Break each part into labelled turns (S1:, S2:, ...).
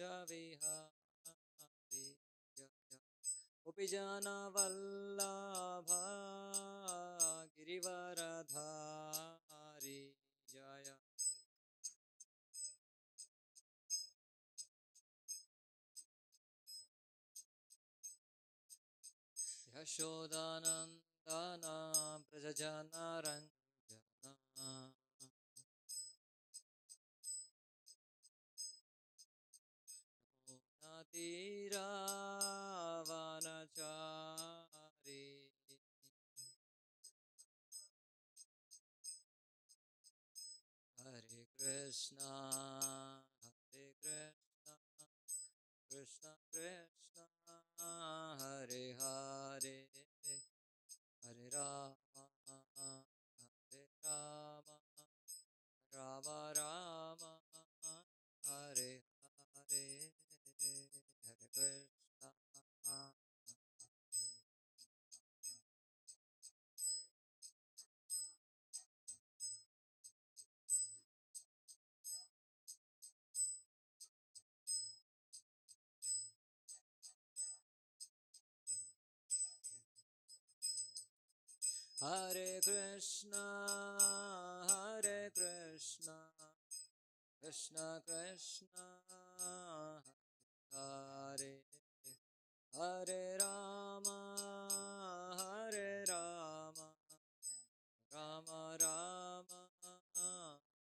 S1: Vihari Jaya Gopijana Vallabha Girivaradhari Jaya Yashodanandana Prajajana Ranjana Natiravanachari Hare Krishna Hare Krishna Krishna Krishna Hare Hare Hare Rama Hare Rama Rama Rama Hare Hare Hare Krishna Hare Krishna Hare Krishna Krishna Krishna Hare Hare Rama Hare Rama Rama Rama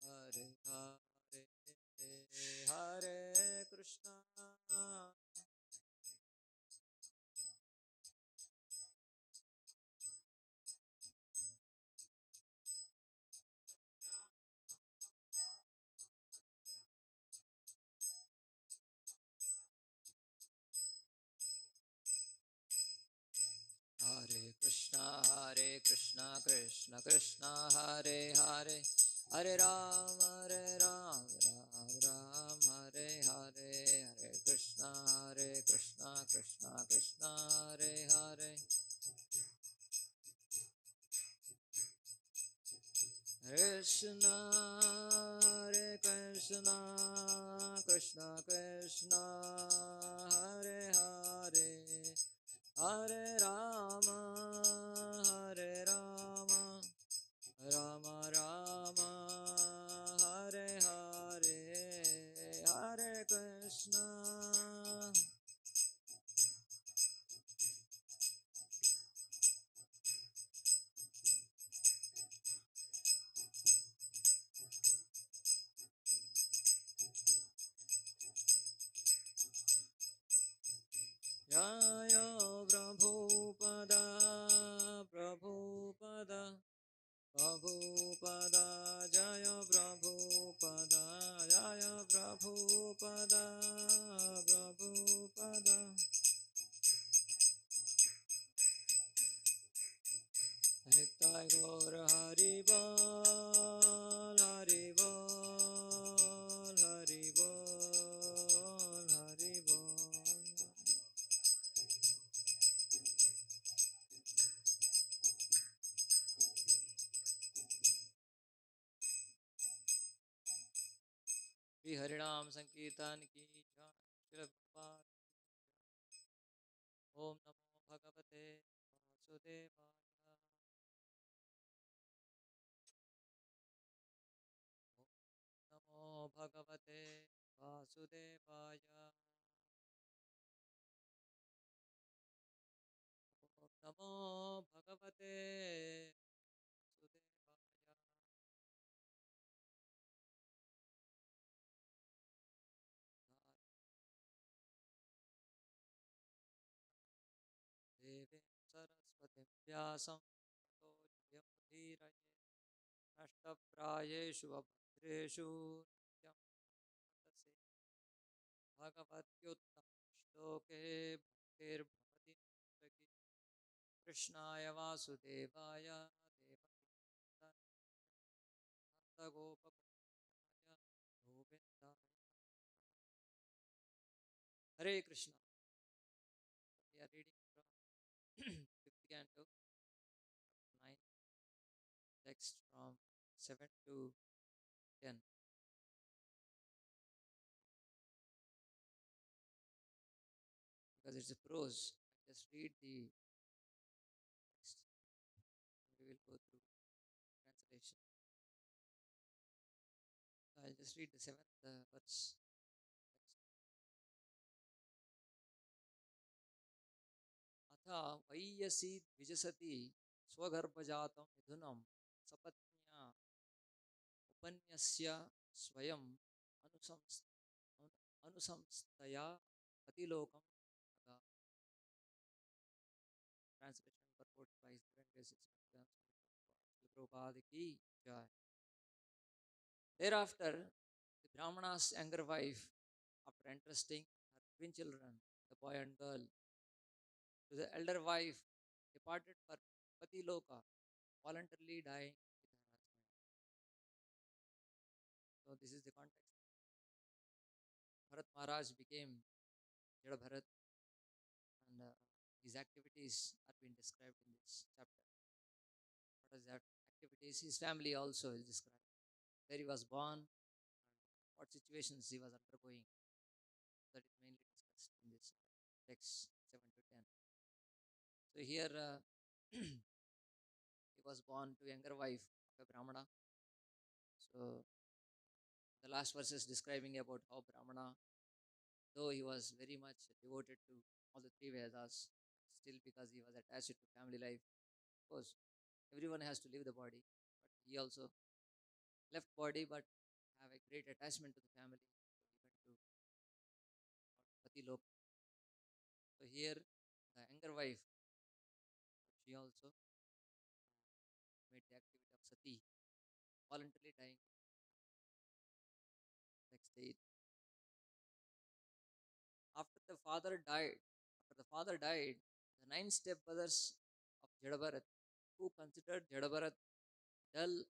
S1: Hare Hare Hare Krishna Hare Krishna Krishna Krishna Hare Hare Hare Ram Ram Ram Hare Hare Hare Krishna Krishna Krishna Hare Hare Krishna Hare Krishna Krishna Krishna Hare Hare Hare Rama Rama Rama Hare Hare Hare Krishna Jaya Prabhupada Prabhupada Prabhupada Jaya Prabhupada Jaya Prabhupada Prabhupada Nitai Gaur Hari Bol Hari Bol Hari Bol Hari Bol Shri Harinam Sankirtan Ki Jai Shri Prabhupada Om Namo Bhagavate Vasudevaya Namo Bhagavate Vasudevaya Om Namo Bhagavate Vasudevaya Devim Saraswatim Vyasam Tato Jayamudhiraye Nashtaprayeshu Abhadreshu Nityam Patase Bhagavatyuttam Shloke Bhaktir Bhavati Nutaki Krishnaya Vasudevaya Devaki Nanda Gopakundaya Govindaya Hare Krishna. We are reading from 5th canto, 9, text from 7 to 10. because it's a prose. I just read the text. We will go through translation. I'll just read the seventh verse. अथ वैयसी द्विजसति स्वगर्भजातं मिथुनं सपत्न्या उपन्यस्य स्वयं अनुसंस् अनुसंस्थया पतिलोकं अगात्. Translation purport by His Divine Grace Prabhupada ki jai. Thereafter, the Brahmana's younger wife, after entrusting her twin children, the boy and girl, to the elder wife, departed for Patiloka, voluntarily dying with her husband. So this is the context. Bharat Maharaj became Jada Bharat, and his activities are being described in this chapter. What is that activities? His family also is described. Where he was born, and what situations he was undergoing. That is mainly discussed in this text 7 to 10. So here he was born to younger wife of a Brahmana. So the last verse is describing about how Brahmana, though he was very much devoted to all the three Vedas, still because he was attached to family life. Of course, everyone has to leave the body, but he also left body but have a great attachment to the family. So he went to Pati Lok. So here the younger wife, she also made the activity of sati, voluntarily dying. Next 8. After the father died, the 9 stepbrothers of Jadabharat, who considered Jadabharat dull and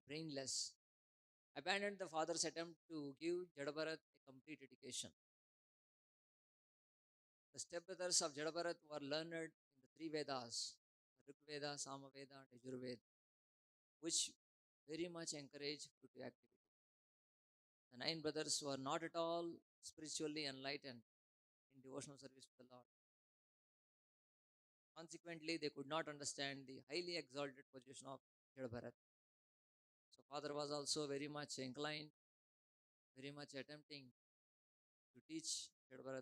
S1: brainless, abandoned the father's attempt to give Jadabharat a complete education. The stepbrothers of Jadabharat were learned in the three Vedas, Rig Veda, Samaveda, and Yajurveda, which very much encourage fruitive activity. The 9 brothers were not at all spiritually enlightened in devotional service to the Lord. Consequently, they could not understand the highly exalted position of Jada. So, father was also very much inclined, very much attempting to teach Jada,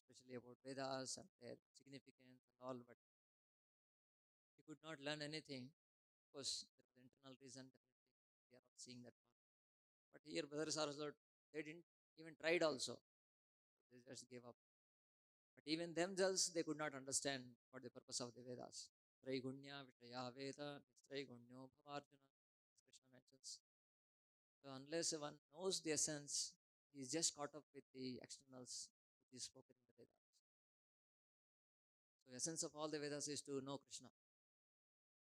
S1: especially about Vedas and their significance and all, but he could not learn anything. Of course, there was internal reason, definitely. We are all seeing that part. But here, brothers are also, they didn't even tried also. They just gave up. But even themselves, they could not understand what the purpose of the Vedas. Traigunya Vishaya Veda, Nistraigunyo Bhavarjuna, as Krishna mentions. So unless one knows the essence, he is just caught up with the externals which is spoken in the Vedas. So essence of all the Vedas is to know Krishna.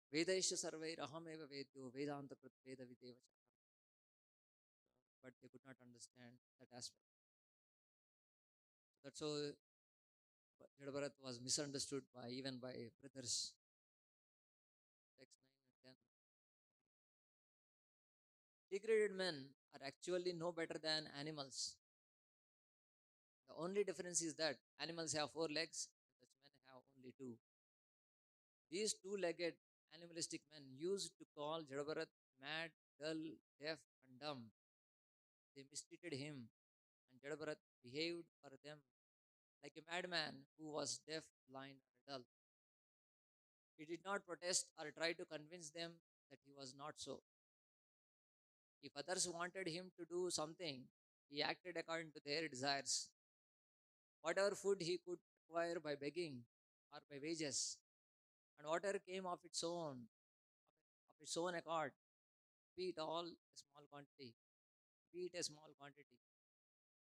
S1: Vedaisha sarvair ahameva vedyo Vedanta krit Veda videvacha. But they could not understand that aspect. So that's how Jada was misunderstood by even by brothers. Text 9 and 10. Degraded men are actually no better than animals. The only difference is that animals have 4 legs, such men have only 2. These 2-legged animalistic men used to call Jadabharat mad, dull, deaf, and dumb. They mistreated him, and Jadabharat behaved for them like a madman who was deaf, blind, or dull. He did not protest or try to convince them that he was not so. If others wanted him to do something, he acted according to their desires. Whatever food he could acquire by begging or by wages, and whatever came of its own accord, be it all a small quantity, be it a small quantity,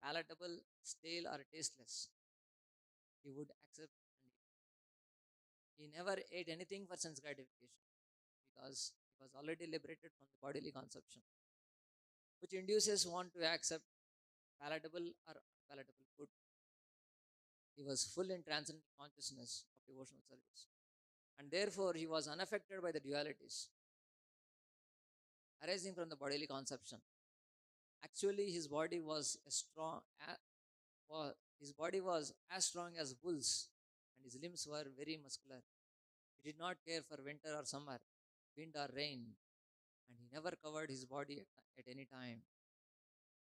S1: palatable, stale, or tasteless, he would accept and eat. He never ate anything for sense gratification because he was already liberated from the bodily consumption, which induces one to accept palatable or unpalatable food. He was full in transcendent consciousness of devotional service, and therefore he was unaffected by the dualities arising from the bodily consumption. Actually, his body was his body was as strong as bulls, his limbs were very muscular. He did not care for winter or summer, wind or rain, and he never covered his body at any time.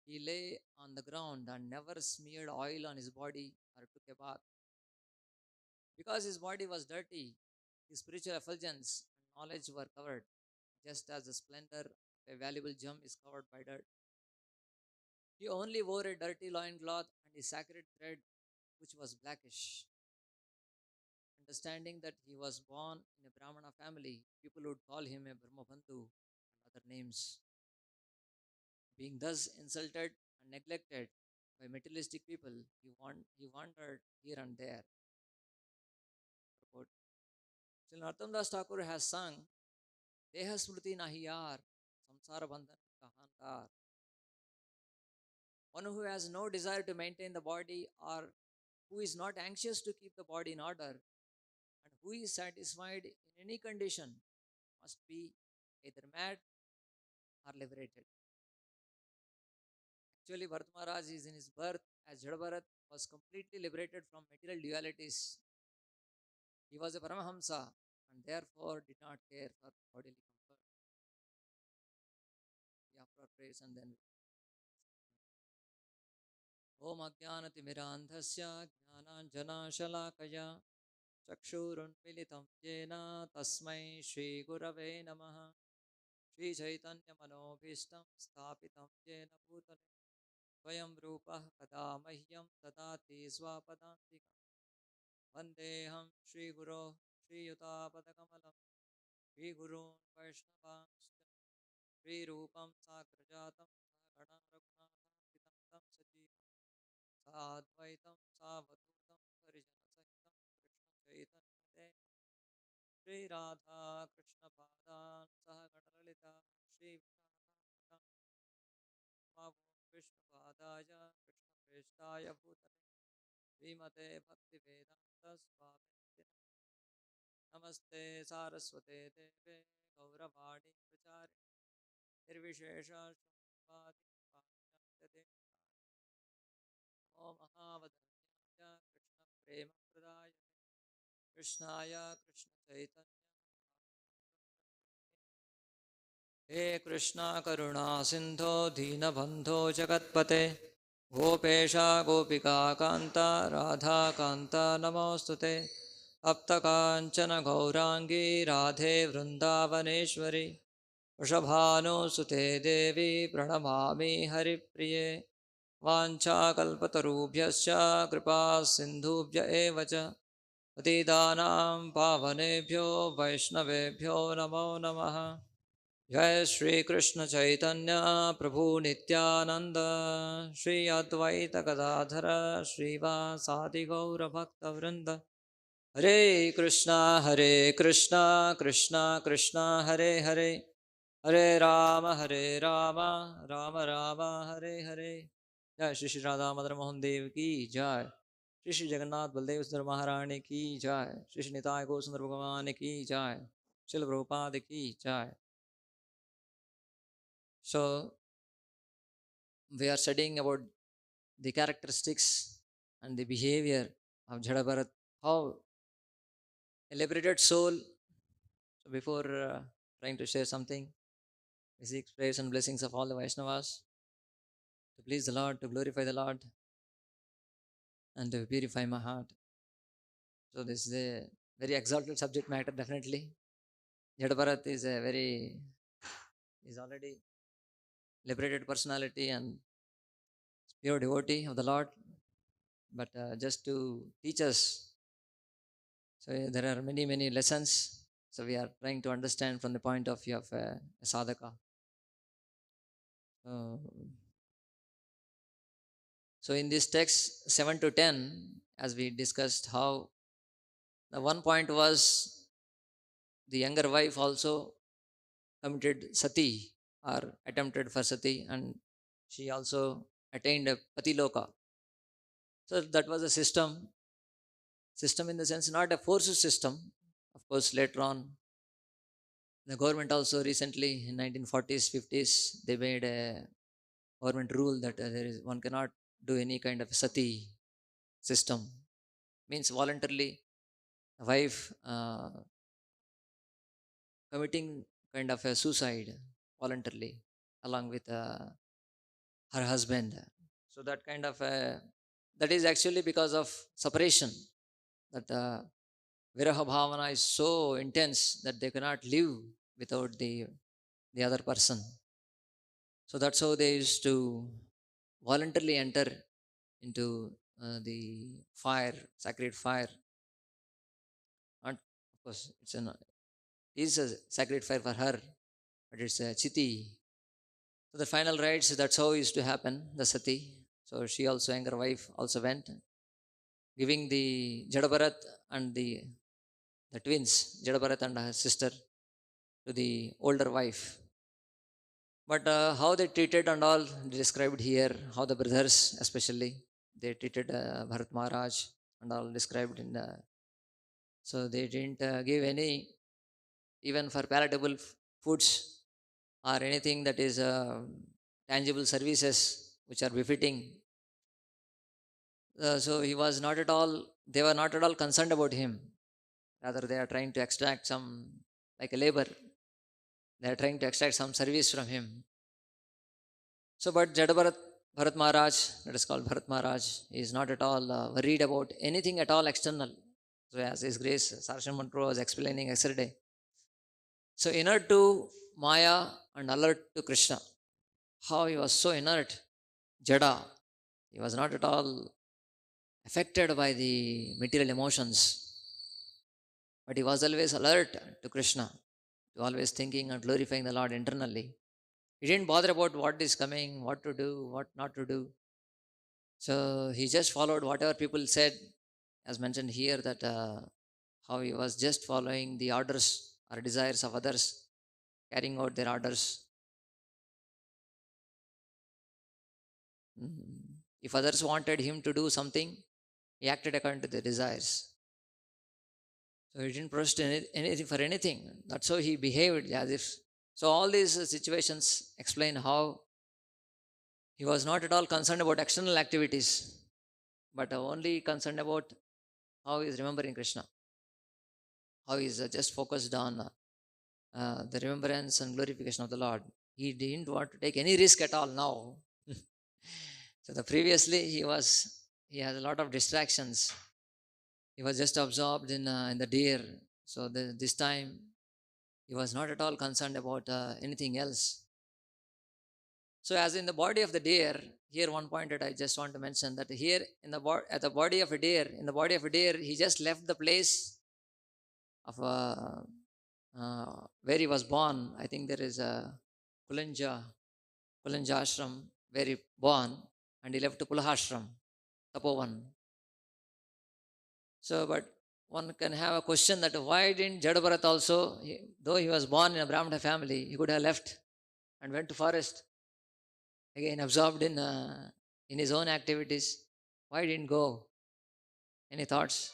S1: He lay on the ground and never smeared oil on his body or took a bath. Because his body was dirty, his spiritual effulgence and knowledge were covered, just as the splendor of a valuable gem is covered by dirt. He only wore a dirty loincloth and a sacred thread which was blackish. Understanding that he was born in a Brahmana family, people would call him a Brahmabandhu and other names. Being thus insulted and neglected by materialistic people, he wandered here and there. Sri Narottam Das Thakur has sung, Deha Smriti Nahiyar, Samsara Bandhan Kahankar. One who has no desire to maintain the body or who is not anxious to keep the body in order and who is satisfied in any condition must be either mad or liberated. Actually, Bharat Maharaj is in his birth as Jada Bharat was completely liberated from material dualities. He was a Paramahamsa and therefore did not care for bodily comfort. Yeah, for praise and then Om Ajnanatimirandhasya Jnananjanashalakaya Chakshurunmilitam Jena Tasmai Shri Gurave Namaha Shri Chaitanya Manobhishtam Sthapitam Jena Bhutale Swayam Rupah Kada Mahyam Tadati Swapadantikam Vandeham Shri Guru Shri Yutapadakamalam Shri Gurun Vaishnavamscha Shri Rupam Sagrajatam Sagana Raghunatham Tam Sajivam Sadvaitam Savadutam Harijana Sahitam Krishna Chaitanya Shri Radha Krishna Padan Sahagadalita Shri Vishakam Mavo Vishnu Padaya Krishna Preshtaya Bhutale Vimate Bhakti Vedanta Swami Namaste Saraswate Deve Gauravani Prachari Nirvishesha Shunvadi Padyante Om Mahavadanyaya Krishna Prema Pradaya Krishnaya Krishna Chaitanya हे कृष्णा करुणा सिंधो दीनबंधो जगत्पते गोपेशा गोपिका कांता राधा कांता नमोस्तुते अप्तकांचन गौरांगी राधे वृंदावनेश्वरी वृषभानुसुते देवी प्रणमामि हरिप्रिये वाञ्छाकल्पतरुभ्यश्च कृपा सिन्धुभ्य एव च पतितानां पावनेभ्यो वैष्णवेभ्यो नमो नमः जय श्री कृष्ण चैतन्य प्रभु नित्यानंद श्री अद्वैत गदाधर श्रीवासादि गौर भक्त वृंद हरे कृष्णा कृष्णा कृष्णा हरे हरे हरे राम राम राम हरे हरे जय श्री श्री राधा मदन मोहन देव की जय श्री श्री जगन्नाथ बलदेव सुंदर महारानी की जय श्री श्री निताय गो सुंदर भगवान की जय शिल प्रभुपाद की जय So, we are studying about the characteristics and the behavior of Jada Bharat, how a liberated soul. So, before trying to share something, we seek praise and blessings of all the Vaishnavas to please the Lord, to glorify the Lord, and to purify my heart. So, this is a very exalted subject matter, definitely. Jada Bharat is already liberated personality and pure devotee of the Lord. But just to teach us, so there are many lessons. So we are trying to understand from the point of view of a sadhaka. So in this text 7 to 10, as we discussed, how the one point was the younger wife also committed sati or attempted for sati, and she also attained a patiloka. So that was a system in the sense not a forced system. Of course, later on, the government also recently in 1940s, 50s, they made a government rule that one cannot do any kind of sati system. Means voluntarily The wife committing kind of a suicide voluntarily along with her husband. So that kind of that is actually because of separation. That viraha bhavana is so intense that they cannot live without the other person. So that's how they used to voluntarily enter into the fire, sacred fire. Not, of course, is a sacred fire for her, but it's a chiti. So the final rites, that's how it used to happen, the sati. So she also, younger wife, also went, giving the Jada Bharat and the twins, Jada Bharat and her sister, to the older wife. But how they treated and all described here, how the brothers especially, they treated Bharat Maharaj and all described in the. So they didn't give any, even for palatable foods or anything that is tangible services which are befitting. So he was not at all, they were not at all concerned about him. Rather, they are trying to extract some, like a labor, they are trying to extract some service from him. So, but Bharat Maharaj, that is called Bharat Maharaj, is not at all worried about anything at all external. So, as His Grace Sarshan Mantra was explaining yesterday. So, inert to Maya and alert to Krishna. How he was so inert, Jada. He was not at all affected by the material emotions, but he was always alert to Krishna, to always thinking and glorifying the Lord internally. He didn't bother about what is coming, what to do, what not to do. So he just followed whatever people said, as mentioned here, that how he was just following the orders or desires of others, carrying out their orders. If others wanted him to do something, he acted according to their desires. So he didn't protest anything for anything. That's how he behaved as if. So all these situations explain how he was not at all concerned about external activities, but only concerned about how he is remembering Krishna, how he is just focused on the remembrance and glorification of the Lord. He didn't want to take any risk at all now. So the previously he has a lot of distractions. He was just absorbed in the deer. So this time he was not at all concerned about anything else. So as in the body of the deer, here one point that I just want to mention, that here in at the body of a deer, in the body of a deer, he just left the place of where he was born. I think there is a Kulanja ashram where he born, and he left to Pulahashram, Tapovan. So, but one can have a question that why didn't Jada Bharat also, though he was born in a Brahmana family, he could have left and went to forest, again absorbed in his own activities. Why didn't go? Any thoughts?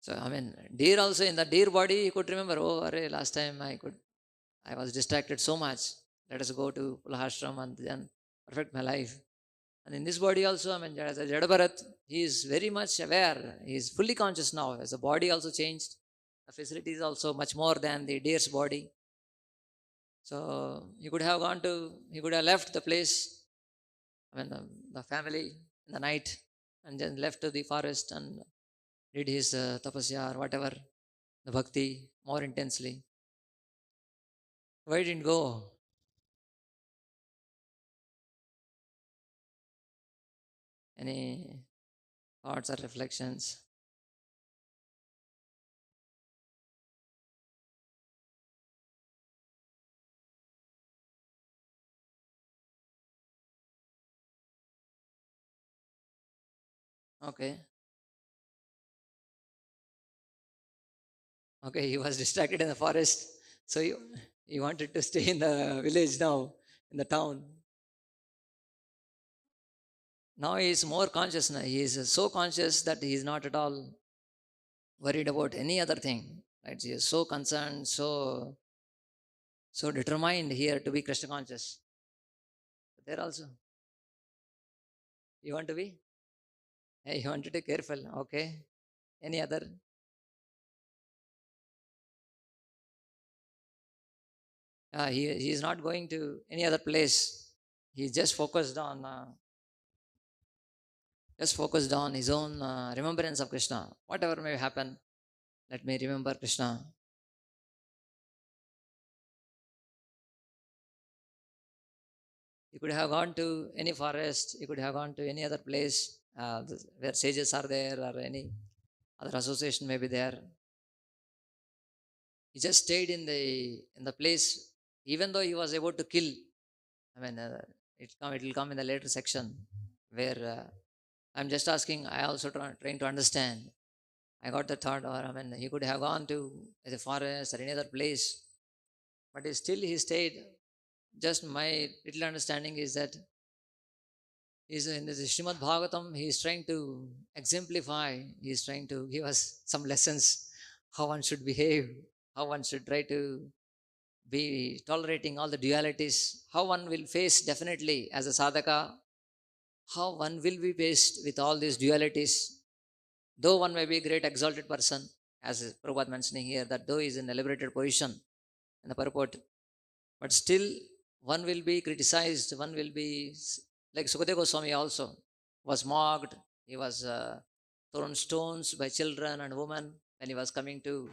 S1: So I mean, deer also, in the deer body, he could remember. Oh, array, last time I was distracted so much. Let us go to Pulahashram and then perfect my life. And in this body also, I mean, as a Jada Bharat, he is very much aware. He is fully conscious now. As the body also changed, the facilities also much more than the deer's body. So he could have he could have left the place, I mean, the family in the night, and then left to the forest and did his tapasya or whatever, the bhakti more intensely. Why didn't go? Any thoughts or reflections? Okay. Okay, he was distracted in the forest. So he wanted to stay in the village now, in the town. Now he is more conscious now. He is so conscious that he is not at all worried about any other thing. Right? He is so concerned, so determined here to be Krishna conscious. There also. You want to be? Hey, you want to be careful. Okay. Any other? He is not going to any other place. He just focused on his own remembrance of Krishna. Whatever may happen, let me remember Krishna. He could have gone to any forest. He could have gone to any other place where sages are there, or any other association may be there. He just stayed in the place, even though he was able to kill. I mean, it will come in the later section where I'm just asking. I also trying to understand. I got the thought, or I mean, he could have gone to the forest or any other place, but he stayed. Just my little understanding is that he's in the Srimad Bhagavatam. He is trying to exemplify. He is trying to give us some lessons how one should behave, how one should try to be tolerating all the dualities, how one will face definitely as a sadhaka, how one will be faced with all these dualities. Though one may be a great exalted person, as Prabhupada mentioning here, that though he is in a liberated position in the purport, but still one will be criticized, one will be like Sukadeva Goswami also was mocked, he was thrown stones by children and women when he was coming to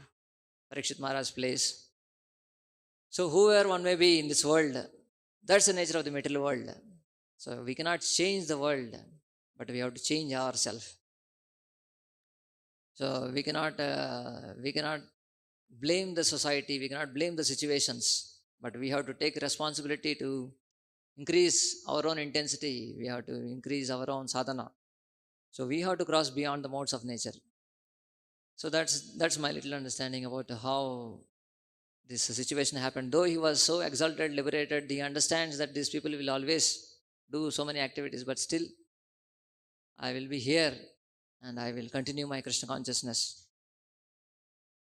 S1: Parikshit Maharaj's place. So, whoever one may be in this world, that's the nature of the material world. So, we cannot change the world, but we have to change ourselves. So, we cannot blame the society, we cannot blame the situations, but we have to take responsibility to increase our own intensity, we have to increase our own sadhana. So, we have to cross beyond the modes of nature. So, that's my little understanding about how this situation happened. Though he was so exalted, liberated, he understands that these people will always do so many activities, but still, I will be here and I will continue my Krishna consciousness.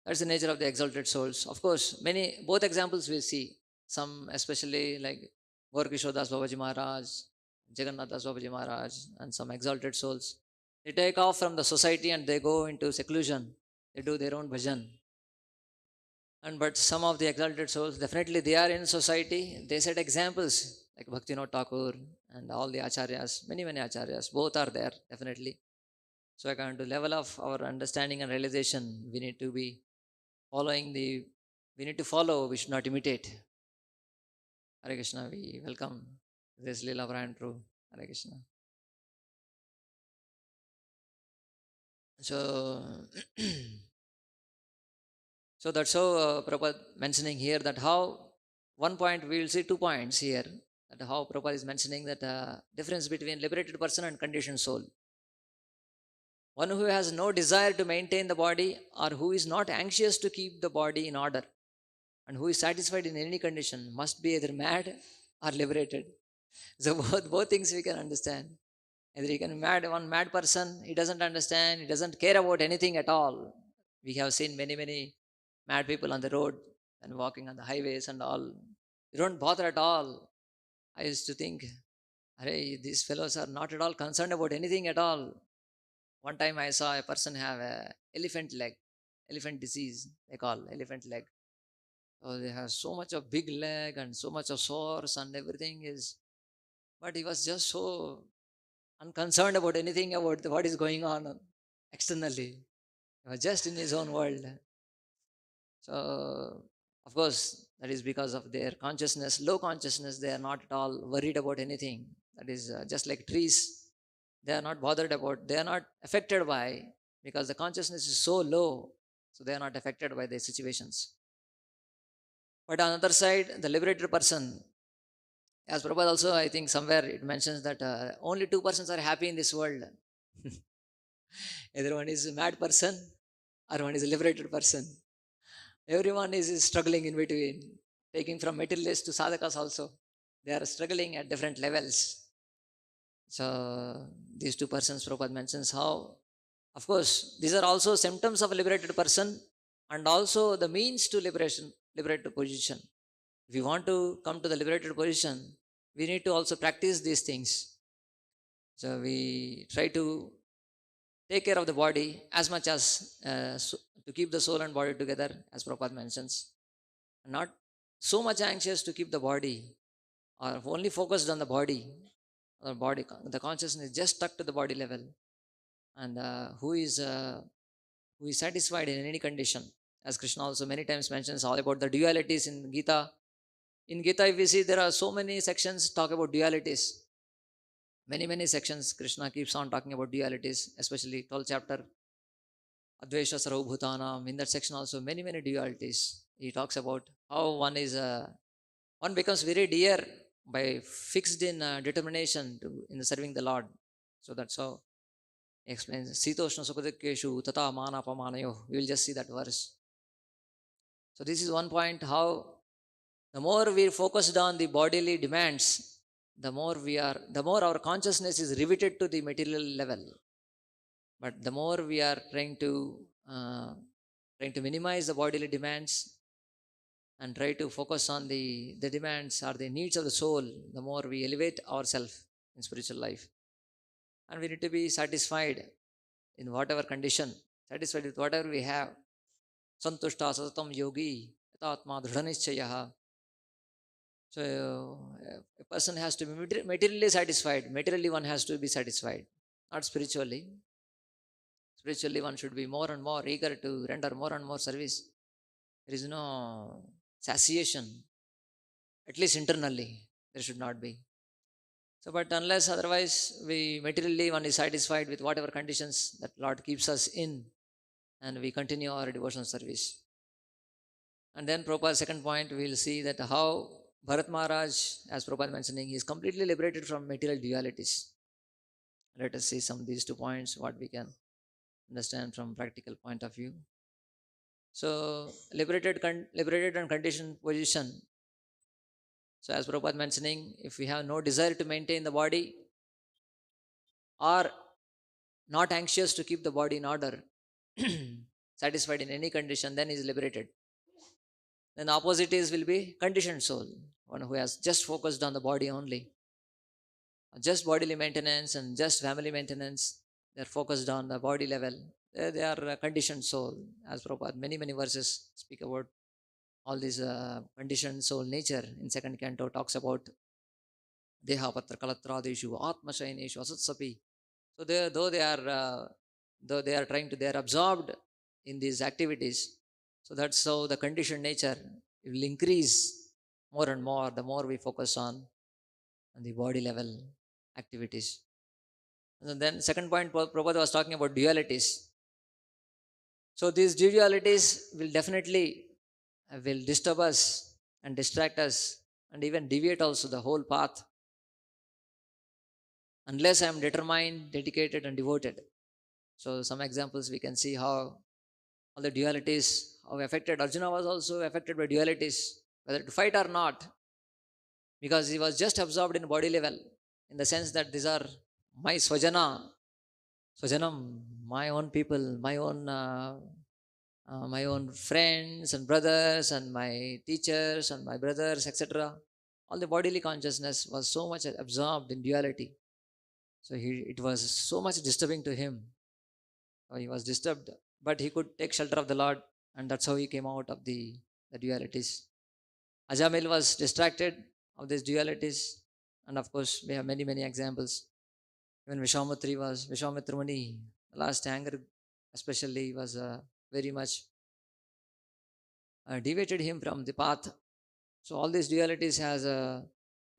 S1: That's the nature of the exalted souls. Of course, both examples we see. Some especially like Gaur Kishore Das Babaji Maharaj, Jagannath Das Babaji Maharaj, and some exalted souls. They take off from the society and they go into seclusion. They do their own bhajan. And but some of the exalted souls, definitely they are in society. They set examples like Bhaktivinoda Thakur and all the acharyas, many acharyas. Both are there definitely. So according to level of our understanding and realization, we need to be we need to follow, we should not imitate. Hare Krishna, we welcome this Leela Brian True. Hare Krishna. So, so that's how Prabhupada mentioning here that how one point we will see 2 points here. That how Prabhupada is mentioning that difference between liberated person and conditioned soul. One who has no desire to maintain the body or who is not anxious to keep the body in order and who is satisfied in any condition must be either mad or liberated. So both things we can understand. Either you can one mad person, he doesn't understand, he doesn't care about anything at all. We have seen many mad people on the road and walking on the highways and all. They don't bother at all. I used to think, these fellows are not at all concerned about anything at all. One time I saw a person have a elephant disease, they call elephant leg. So they have so much of big leg and so much of sores and everything is, but he was just so unconcerned about anything about what is going on externally. He was just in his own world. So, of course, that is because of their consciousness, low consciousness. They are not at all worried about anything. That is just like trees. They are not bothered about, they are not affected by, because the consciousness is so low. So, they are not affected by the situations. But on the other side, the liberated person, as Prabhupada also, I think somewhere it mentions that only 2 persons are happy in this world. Either one is a mad person or one is a liberated person. Everyone is struggling in between, taking from materialists to sadhakas also. They are struggling at different levels. So these 2 persons Prabhupada mentions how, of course, these are also symptoms of a liberated person and also the means to liberated position. If we want to come to the liberated position, we need to also practice these things. So we try to take care of the body as much as to keep the soul and body together, as Prabhupada mentions. Not so much anxious to keep the body or only focused on the body, or body, the consciousness is just stuck to the body level, and who is satisfied in any condition. As Krishna also many times mentions all about the dualities in Gita. In Gita, if we see, there are so many sections talk about dualities. Many sections Krishna keeps on talking about dualities, especially 12th chapter, Advesha Sarvabhutanam. In that section also many dualities. He talks about how one becomes very dear by fixed in determination to in serving the Lord. So that's how he explains Sitoshna Sukadikeshu Tata Mana Pamanayo. We will just see that verse. So this is one point, how the more we focused on the bodily demands, the more our consciousness is riveted to the material level. But the more we are uh, trying to minimize the bodily demands and try to focus on the demands or the needs of the soul, the more we elevate ourselves in spiritual life. And we need to be satisfied in whatever condition, satisfied with whatever we have. Santushta sasatam yogi yatatma dridhanichayaha. So a person has to be materially satisfied. Materially, one has to be satisfied, not spiritually. Spiritually, one should be more and more eager to render more and more service. There is no satiation, at least internally, there should not be. So, but unless otherwise, we materially one is satisfied with whatever conditions that Lord keeps us in, and we continue our devotional service. And then Prabhupada's second point, we will see that how Bharat Maharaj, as Prabhupada mentioning, he is completely liberated from material dualities. Let us see some of these 2 points, what we can understand from practical point of view. So, liberated and conditioned position. So, as Prabhupada mentioning, if we have no desire to maintain the body or not anxious to keep the body in order, satisfied in any condition, then he is liberated. Then the opposite is will be conditioned soul, one who has just focused on the body only, just bodily maintenance and just family maintenance. They are focused on the body level. They are a conditioned soul. As Prabhupada, many verses speak about all these conditioned soul nature. In second canto talks about Deha Patra Kalatradeshu, Atma Shaineshu, Asatsapi. So though they are trying to, they are absorbed in these activities. So that's how the conditioned nature will increase more and more the more we focus on the body level activities. And then second point, Prabhupada was talking about dualities. So these dualities will definitely will disturb us and distract us and even deviate also the whole path, unless I am determined, dedicated and devoted. So some examples we can see how all the dualities, how affected. Arjuna was also affected by dualities, whether to fight or not, because he was just absorbed in body level, in the sense that these are my swajanam, my own people, my own friends and brothers and my teachers and my brothers, etc. All the bodily consciousness was so much absorbed in duality. So it was so much disturbing to him. So he was disturbed, but he could take shelter of the Lord, and that's how he came out of the dualities. Ajamil was distracted of these dualities, and of course, we have many examples. Even Vishwamitra Muni, the last anger especially was very much deviated him from the path. So all these dualities has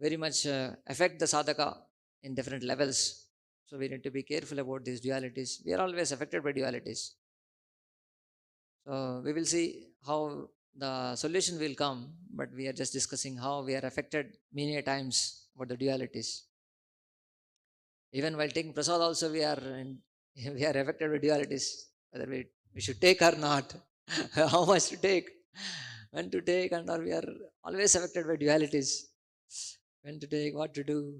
S1: very much affect the sadhaka in different levels. So we need to be careful about these dualities. We are always affected by dualities. So we will see how the solution will come, but we are just discussing how we are affected many a times about the dualities. Even while taking prasad also we are affected by dualities, whether we should take or not, how much to take, when to take, and or we are always affected by dualities, when to take, what to do.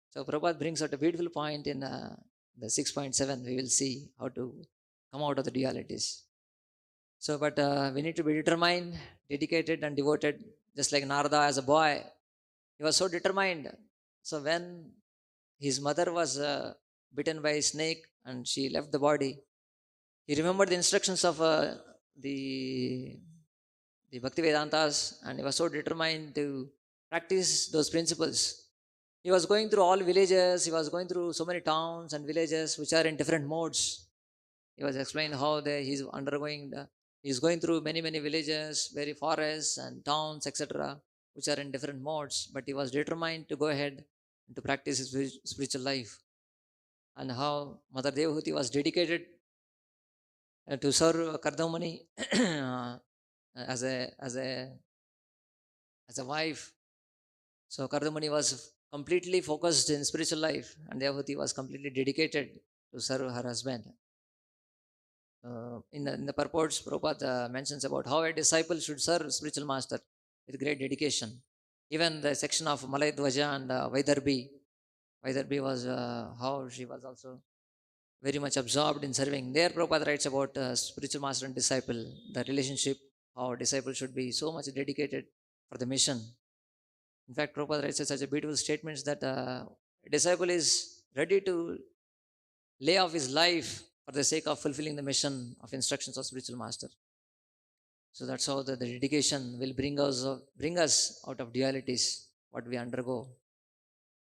S1: So Prabhupada brings out a beautiful point in the 6.7. We will see how to come out of the dualities. So, but we need to be determined, dedicated, and devoted, just like Narada as a boy. He was so determined. So, when his mother was bitten by a snake and she left the body. He remembered the instructions of the the Bhakti Vedantas, and he was so determined to practice those principles. He was going through all villages, he was going through so many towns and villages which are in different modes. He was explaining how he's undergoing he's going through many many villages, very forests and towns, etc., which are in different modes. But he was determined to go ahead and to practice his spiritual life, and how Mother Devahuti was dedicated to serve Kardamani as a wife. So Kardamani was completely focused in spiritual life, and Devahuti was completely dedicated to serve her husband. In the purports, Prabhupada mentions about how a disciple should serve spiritual master with great dedication. Even the section of Malay Dwaja and Vaidarbhi was how she was also very much absorbed in serving. There, Prabhupada writes about spiritual master and disciple, the relationship, how a disciple should be so much dedicated for the mission. In fact, Prabhupada writes such a beautiful statements that a disciple is ready to lay off his life for the sake of fulfilling the mission of instructions of spiritual master. So that's how the dedication will bring us out of dualities, what we undergo.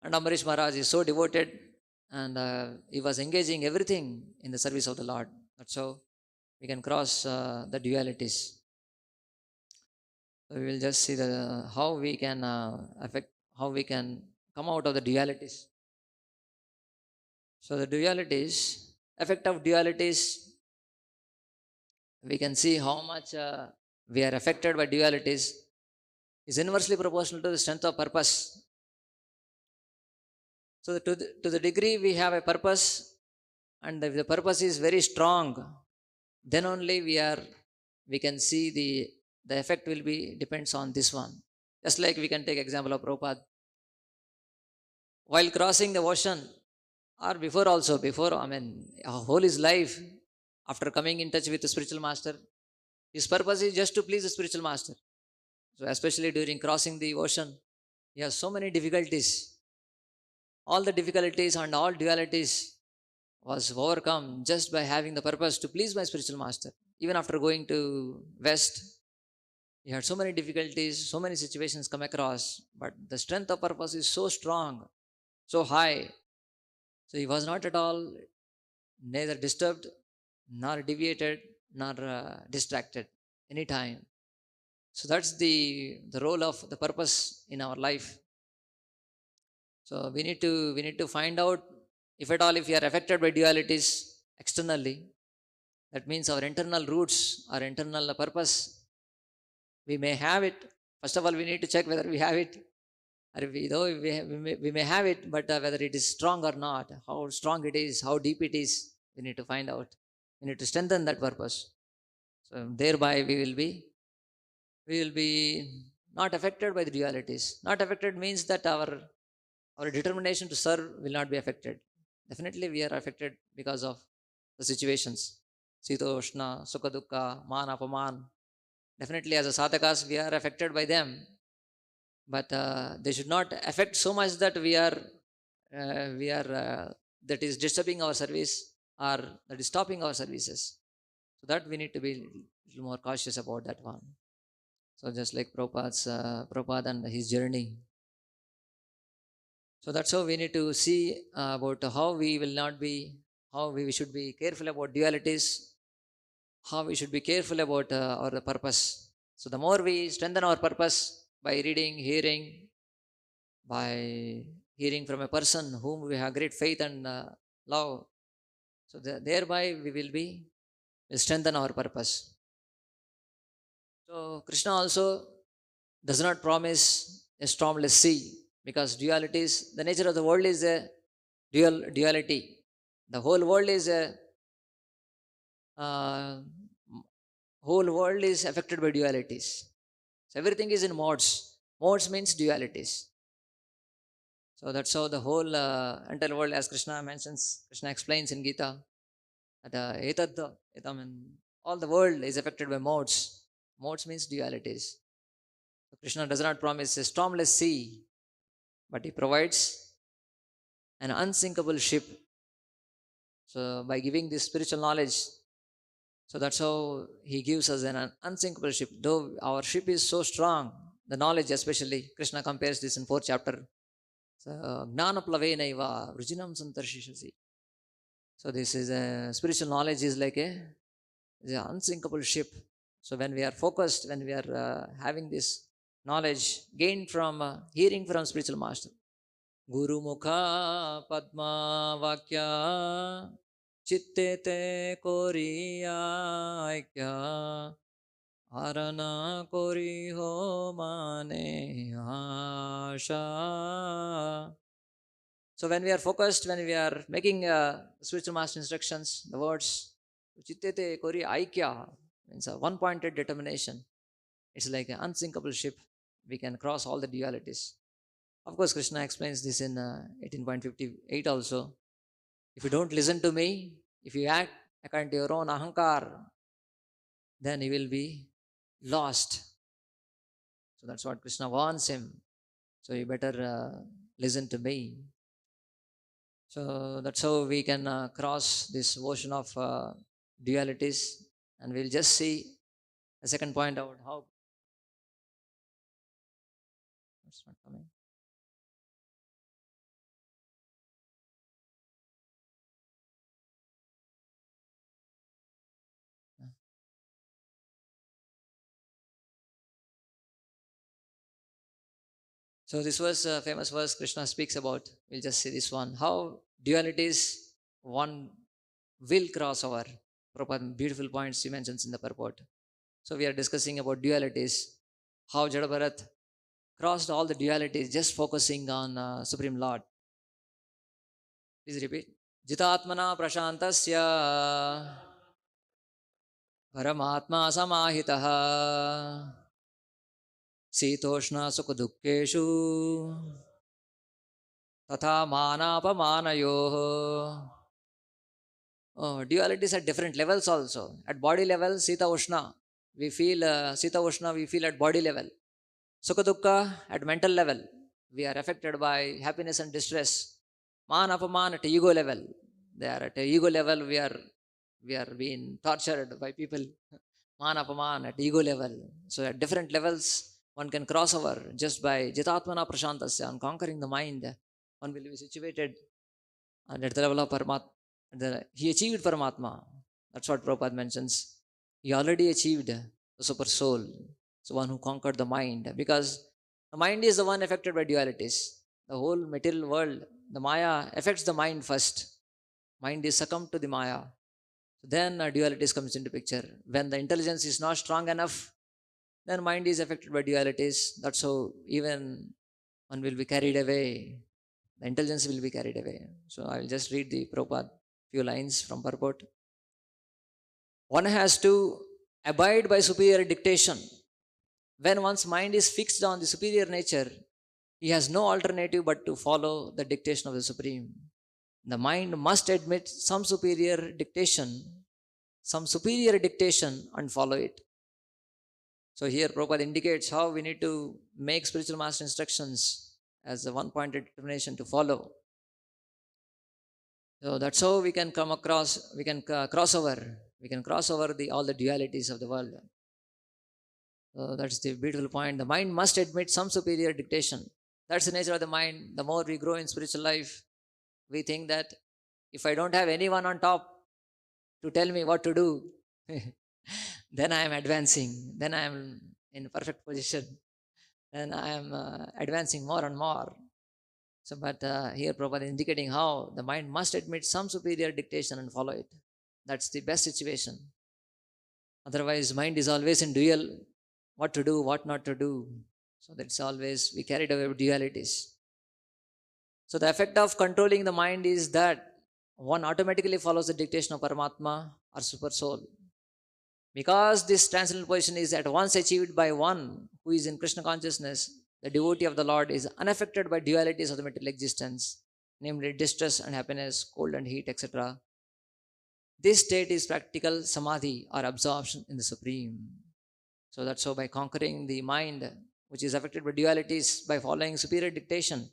S1: And Ambarish Maharaj is so devoted, and he was engaging everything in the service of the Lord. That's how we can cross the dualities. So we will just see how we can how we can come out of the dualities. So the dualities, effect of dualities, we can see how much we are affected by dualities is inversely proportional to the strength of purpose. So to the degree we have a purpose, and if the purpose is very strong, then only we can see the effect will be depends on this one. Just like we can take example of Prabhupada. While crossing the ocean, or before, I mean, whole his life, after coming in touch with the spiritual master, his purpose is just to please the spiritual master. So especially during crossing the ocean, he has so many difficulties. All the difficulties and all dualities was overcome just by having the purpose to please my spiritual master. Even after going to West, he had so many difficulties, so many situations come across, but the strength of purpose is so strong, so high. So he was not at all neither disturbed, nor deviated, nor distracted anytime. So that's the role of the purpose in our life. So we need to find out, if at all, if we are affected by dualities externally, that means our internal roots, our internal purpose, we may have it. First of all, we need to check whether we have it, or though we may have it, but whether it is strong or not, how strong it is, how deep it is, we need to find out. We need to strengthen that purpose. So thereby we will be not affected by the dualities. Not affected means that our determination to serve will not be affected. Definitely we are affected because of the situations. Sitoshna, Sukha Dukkha, Man Apaman. Definitely as a sadhakas we are affected by them, but they should not affect so much that we are that is disturbing our service, or that is stopping our services. So that we need to be a little more cautious about that one. So just like Prabhupada and his journey. So that's how we need to see about how we will not be, how we should be careful about dualities, how we should be careful about our purpose. So the more we strengthen our purpose by reading, by hearing from a person whom we have great faith and love, so thereby will strengthen our purpose. So Krishna also does not promise a stormless sea, because dualities, the nature of the world is a duality. The uh, whole world is affected by dualities. So everything is in modes. Modes means dualities. So that's how the whole entire world, as Krishna explains in Gita, that I mean, all the world is affected by modes. Modes means dualities. So Krishna does not promise a stormless sea, but he provides an unsinkable ship So by giving this spiritual knowledge, so that's how he gives us an unsinkable ship. Though our ship is so strong, the knowledge especially, Krishna compares this in 4th chapter. So, Gnana plavenaiva vrijinam santarshishasi. So this is a spiritual knowledge is like is an unsinkable ship. So when we are focused, when we are having this knowledge gained from hearing from spiritual master, Guru Mukha Padma Vakya Chitte te Koriya Aikya Arana Kori Ho Mane Asha. So when we are focused, when we are making spiritual master instructions, the words Chittete Kori Aikya means a one-pointed determination. It's like an unsinkable ship. We can cross all the dualities. Of course, Krishna explains this in 18.58 also. If you don't listen to me, if you act according to your own ahankar, then you will be lost. So that's what Krishna wants him. So you better listen to me. So that's how we can cross this ocean of dualities, and we'll just see the second point about how it's not coming. So this was a famous verse Krishna speaks about. We'll just see this one. How dualities one will cross over. Prabhupada, beautiful points he mentions in the purport. So we are discussing about dualities. How Jada Bharata crossed all the dualities just focusing on Supreme Lord. Please repeat. Jitatmana prashantasya Paramatma samahitaha Sitoshna sukadukeshu Tatha manapamanayoh. Oh, dualities at different levels also. At body level, Sita Ushna. We feel Sita Ushna, we feel at body level. Sukha Dukkha at mental level. We are affected by happiness and distress. Man Apaman at ego level. They are at a ego level, we are being tortured by people. Man Apaman at ego level. So at different levels, one can cross over just by Jitatmana Prashantasya, on conquering the mind. One will be situated and at the level of Paramatma. He achieved Paramatma. That's what Prabhupada mentions. He already achieved the super soul. So one who conquered the mind. Because the mind is the one affected by dualities. The whole material world, the Maya affects the mind first. Mind is succumbed to the Maya. Then dualities comes into picture. When the intelligence is not strong enough, then mind is affected by dualities. That's how even one will be carried away. The intelligence will be carried away. So I will just read the Prabhupada few lines from purport. One has to abide by superior dictation. When one's mind is fixed on the superior nature, he has no alternative but to follow the dictation of the Supreme. The mind must admit some superior dictation and follow it. So here Prabhupada indicates how we need to make spiritual master instructions as a one-pointed determination to follow. So that's how we can come across, we can cross over all the dualities of the world. So that's the beautiful point. The mind must admit some superior dictation. That's the nature of the mind. The more we grow in spiritual life, we think that if I don't have anyone on top to tell me what to do, then I am advancing. Then I am in perfect position. Then I am advancing more and more. So, but here Prabhupada is indicating how the mind must admit some superior dictation and follow it. That's the best situation. Otherwise, mind is always in dual, what to do, what not to do. So that's always, we carried away with dualities. So the effect of controlling the mind is that one automatically follows the dictation of Paramatma or Super Soul. Because this transcendental position is at once achieved by one who is in Krishna consciousness, the devotee of the Lord is unaffected by dualities of the material existence, namely distress and happiness, cold and heat, etc. This state is practical samadhi or absorption in the Supreme. So that's how by conquering the mind, which is affected by dualities, by following superior dictation,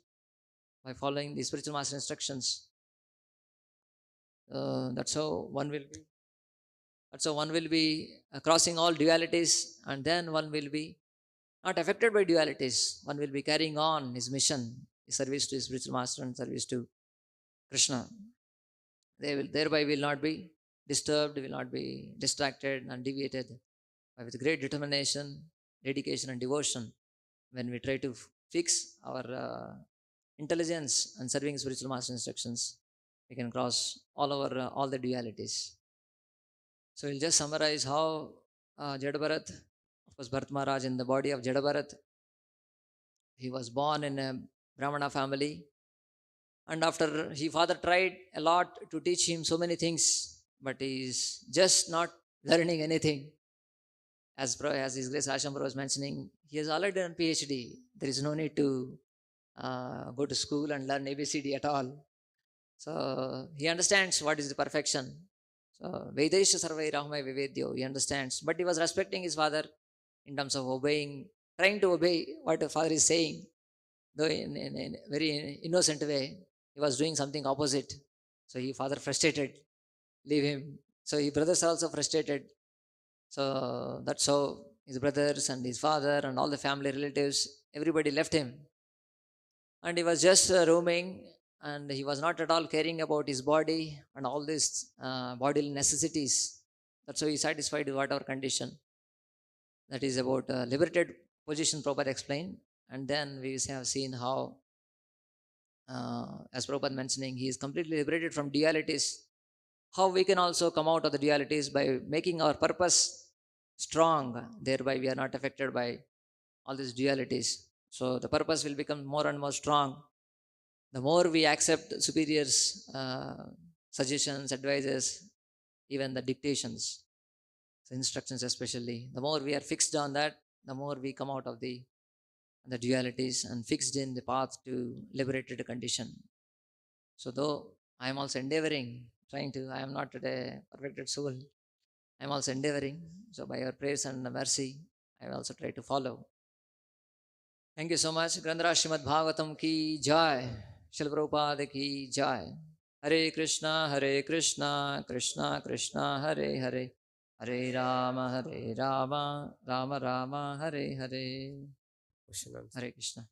S1: by following the spiritual master instructions, That's how one will be. That's how one will be crossing all dualities, and then one will be not affected by dualities. One will be carrying on his mission, his service to his spiritual master and service to Krishna. They will thereby will not be disturbed, will not be distracted and deviated. But with great determination, dedication, and devotion, when we try to fix our intelligence and serving spiritual master instructions, we can cross all over all the dualities. So we'll just summarize how Jada Bharat, of course, Bharat Maharaj in the body of Jada Bharat, he was born in a Brahmana family, and after his father tried a lot to teach him so many things, but he is just not learning anything. As His Grace Ashambhar was mentioning, he has already done PhD. There is no need to go to school and learn ABCD at all. So he understands what is the perfection. So Vedaisha Sarvai Rahmai Vivedyo, he understands. But he was respecting his father in terms of obeying, trying to obey what the father is saying, though in a very innocent way. He was doing something opposite. So his father frustrated, leave him. So his brothers are also frustrated. So that's how his brothers and his father and all the family relatives, everybody left him. And he was just roaming, and he was not at all caring about his body and all these bodily necessities. That's how he satisfied with whatever condition. That is about liberated position, Prabhupada explained. And then we have seen how, as Prabhupada mentioning, he is completely liberated from dualities. How we can also come out of the dualities by making our purpose strong. Thereby, we are not affected by all these dualities. So the purpose will become more and more strong. The more we accept superiors' suggestions, advices, even the dictations, the instructions especially, the more we are fixed on that, the more we come out of the dualities and fixed in the path to liberated condition. So though I am also endeavoring, trying to, I am not a perfected soul. I am also endeavoring. So by your prayers and mercy, I will also try to follow. Thank you so much. Grandhara Srimad Bhagavatam ki jai. Shri Prabhupada ki jai. Hare Krishna, Krishna Krishna, Hare Hare. Hare Rama, Rama Rama, Hare Hare.
S2: Question answer.
S1: Hare Krishna.